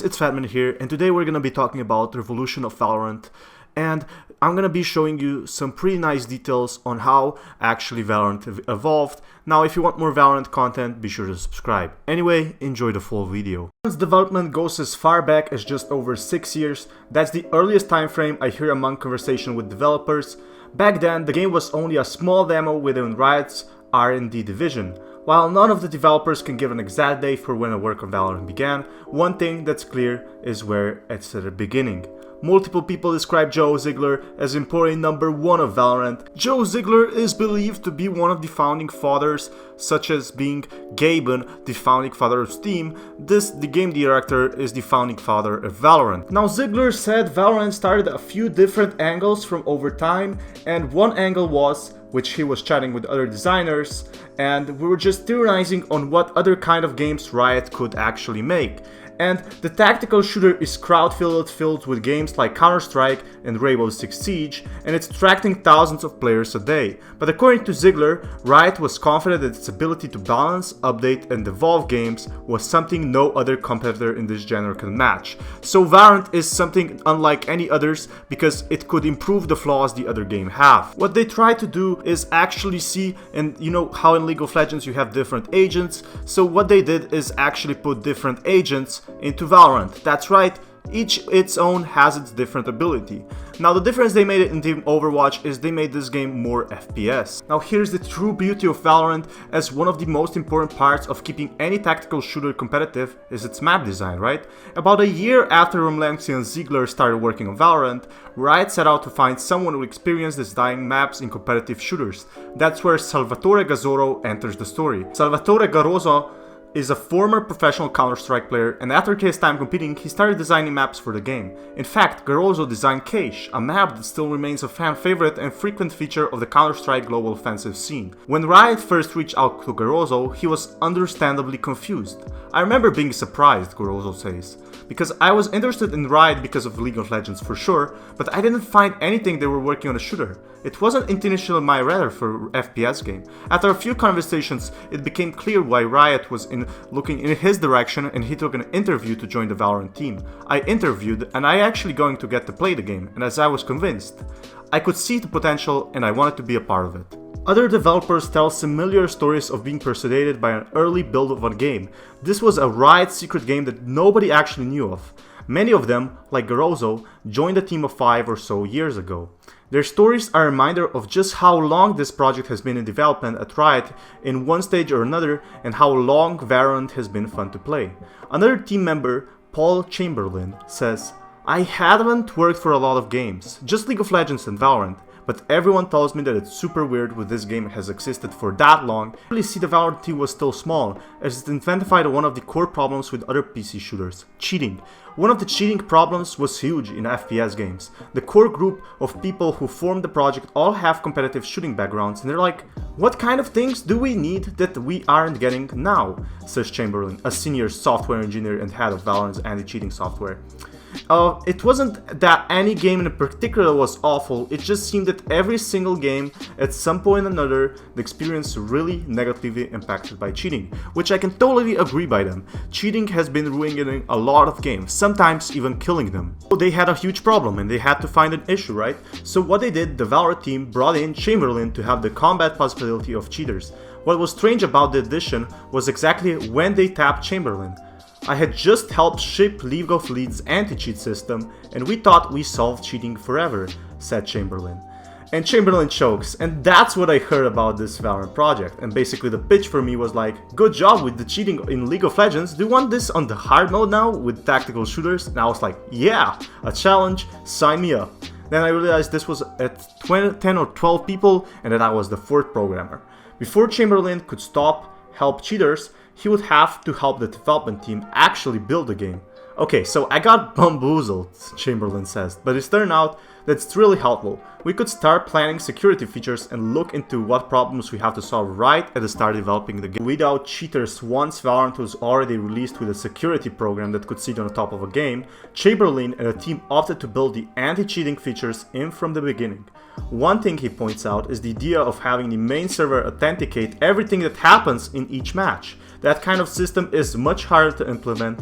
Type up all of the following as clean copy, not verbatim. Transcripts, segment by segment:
It's Fatman here, and today we're gonna be talking about the evolution of Valorant, and I'm gonna be showing you some pretty nice details on how actually Valorant evolved. Now, if you want more Valorant content, be sure to subscribe. Anyway, enjoy the full video. Valorant's development goes as far back as just over 6 years. That's the earliest time frame I hear among conversation with developers. Back then, the game was only a small demo within Riot's R&D division. While none of the developers can give an exact date for when the work on Valorant began, one thing that's clear is where it's at the beginning. Multiple people describe Joe Ziegler as employee number 1 of Valorant. Joe Ziegler is believed to be one of the founding fathers, such as being Gaben, the founding father of Steam. The game director, is the founding father of Valorant. Now, Ziegler said Valorant started a few different angles from over time, and one angle was, which he was chatting with other designers, and we were just theorizing on what other kind of games Riot could actually make. And the tactical shooter is filled with games like Counter-Strike and Rainbow Six Siege, and it's attracting thousands of players a day. But according to Ziegler, Riot was confident that its ability to balance, update, and evolve games was something no other competitor in this genre can match. So Valorant is something unlike any others because it could improve the flaws the other game have. What they try to do is actually see, and you know how in League of Legends you have different agents, so what they did is actually put different agents into Valorant. That's right, each its own has its different ability. Now the difference they made it in Team Overwatch is they made this game more FPS. Now here's the true beauty of Valorant, as one of the most important parts of keeping any tactical shooter competitive is its map design, right? About a year after Romlancy and Ziegler started working on Valorant, Riot set out to find someone with experience designing maps in competitive shooters. That's where Salvatore Gazzoro enters the story. Salvatore Gazzoro is a former professional Counter-Strike player, and after his time competing, he started designing maps for the game. In fact, Garozo designed Cache, a map that still remains a fan favorite and frequent feature of the Counter-Strike global offensive scene. When Riot first reached out to Garozo, he was understandably confused. I remember being surprised, Garozo says, because I was interested in Riot because of League of Legends for sure, but I didn't find anything they were working on a shooter. It wasn't initially my radar for FPS game. After a few conversations, it became clear why Riot was looking in his direction, and he took an interview to join the Valorant team. I interviewed, and I actually going to get to play the game, and as I was convinced, I could see the potential and I wanted to be a part of it. Other developers tell similar stories of being persuaded by an early build of a game. This was a Riot secret game that nobody actually knew of. Many of them, like Garozo, joined a team of 5 or so years ago. Their stories are a reminder of just how long this project has been in development at Riot in one stage or another, and how long Valorant has been fun to play. Another team member, Paul Chamberlain, says, "I haven't worked for a lot of games, just League of Legends and Valorant. But everyone tells me that it's super weird when this game has existed for that long. I really see the Valorant team was still small, as it identified one of the core problems with other PC shooters: cheating. One of the cheating problems was huge in FPS games. The core group of people who formed the project all have competitive shooting backgrounds, and they're like, what kind of things do we need that we aren't getting now?" says Chamberlain, a senior software engineer and head of Valorant's anti-cheating software. It wasn't that any game in particular was awful, it just seemed that every single game, at some point or another, the experience really negatively impacted by cheating, which I can totally agree by them. Cheating has been ruining a lot of games, sometimes even killing them. So they had a huge problem and they had to find an issue, right? So what they did, the Valorant team brought in Chamberlain to have the combat possibility of cheaters. What was strange about the addition was exactly when they tapped Chamberlain. "I had just helped ship League of Legends anti-cheat system, and we thought we solved cheating forever," said Chamberlain. And Chamberlain chokes, and that's what I heard about this Valorant project. And basically the pitch for me was like, good job with the cheating in League of Legends, do you want this on the hard mode now with tactical shooters? And I was like, yeah, a challenge, sign me up. Then I realized this was at 10 or 12 people, and that I was the 4th programmer. Before Chamberlain could help cheaters, he would have to help the development team actually build the game. "Okay, so I got bamboozled," Chamberlain says, "but it's turned out that it's really helpful. We could start planning security features and look into what problems we have to solve right at the start developing the game without cheaters. Once Valorant was already released with a security program that could sit on the top of a game, Chamberlain and the team opted to build the anti-cheating features in from the beginning. One thing he points out is the idea of having the main server authenticate everything that happens in each match. That kind of system is much harder to implement,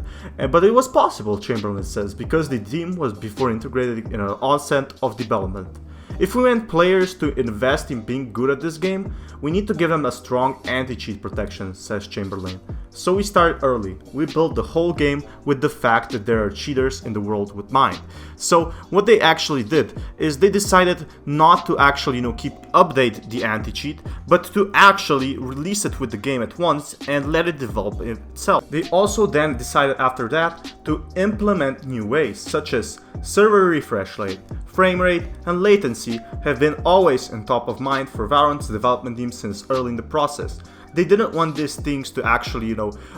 but it was possible, Chamberlain says, because the team was before integrated in an onset of development. If we want players to invest in being good at this game, we need to give them a strong anti-cheat protection, says Chamberlain. So we start early. We built the whole game with the fact that there are cheaters in the world with mind. So what they actually did is they decided not to actually, update the anti-cheat, but to actually release it with the game at once and let it develop itself. They also then decided after that to implement new ways, such as server refresh rate, frame rate, and latency have been always on top of mind for Valorant's development team since early in the process. They didn't want these things to actually,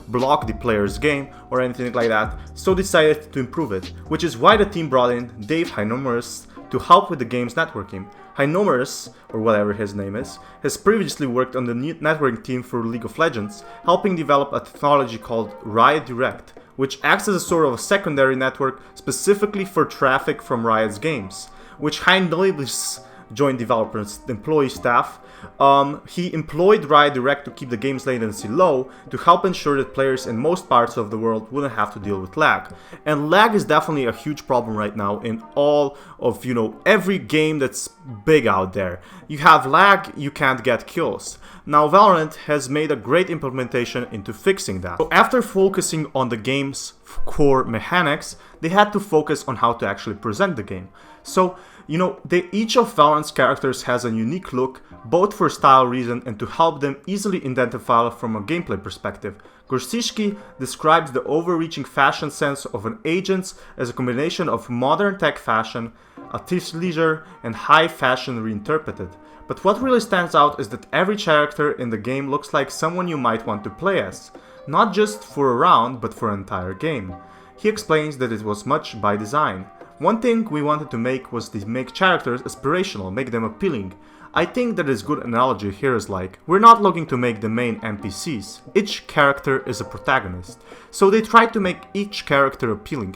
block the player's game or anything like that, so decided to improve it, which is why the team brought in Dave Hynomerus to help with the game's networking. Hynomerus, or whatever his name is, has previously worked on the networking team for League of Legends, helping develop a technology called Riot Direct, which acts as a sort of a secondary network specifically for traffic from Riot's games, which Hynomerus joined developers, employee staff. He employed Riot Direct to keep the game's latency low to help ensure that players in most parts of the world wouldn't have to deal with lag. And lag is definitely a huge problem right now in all of, every game that's big out there. You have lag, you can't get kills. Now Valorant has made a great implementation into fixing that. So after focusing on the game's core mechanics, they had to focus on how to actually present the game. So, each of Valorant's characters has a unique look, both for style reason and to help them easily identify from a gameplay perspective. Gorsishki describes the overreaching fashion sense of an agent as a combination of modern tech fashion, athleisure, and high fashion reinterpreted. But what really stands out is that every character in the game looks like someone you might want to play as, not just for a round, but for an entire game. He explains that it was much by design. One thing we wanted to make was to make characters aspirational, make them appealing. I think that a good analogy here is like, we're not looking to make the main NPCs. Each character is a protagonist. So they tried to make each character appealing.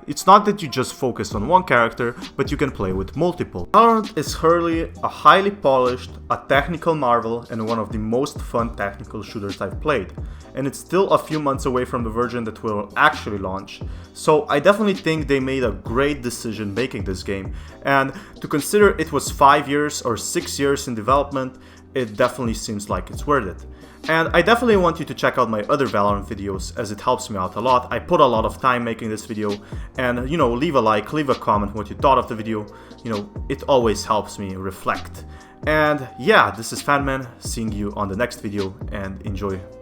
It's not that you just focus on one character, but you can play with multiple. Valorant is currently a highly polished, a technical marvel, and one of the most fun technical shooters I've played. And it's still a few months away from the version that will actually launch. So I definitely think they made a great decision making this game. And to consider it was 5 years or 6 years in development, it definitely seems like it's worth it. And I definitely want you to check out my other Valorant videos, as it helps me out a lot. I put a lot of time making this video, and leave a like, leave a comment what you thought of the video. It always helps me reflect. And yeah, this is Fanman, seeing you on the next video, and enjoy.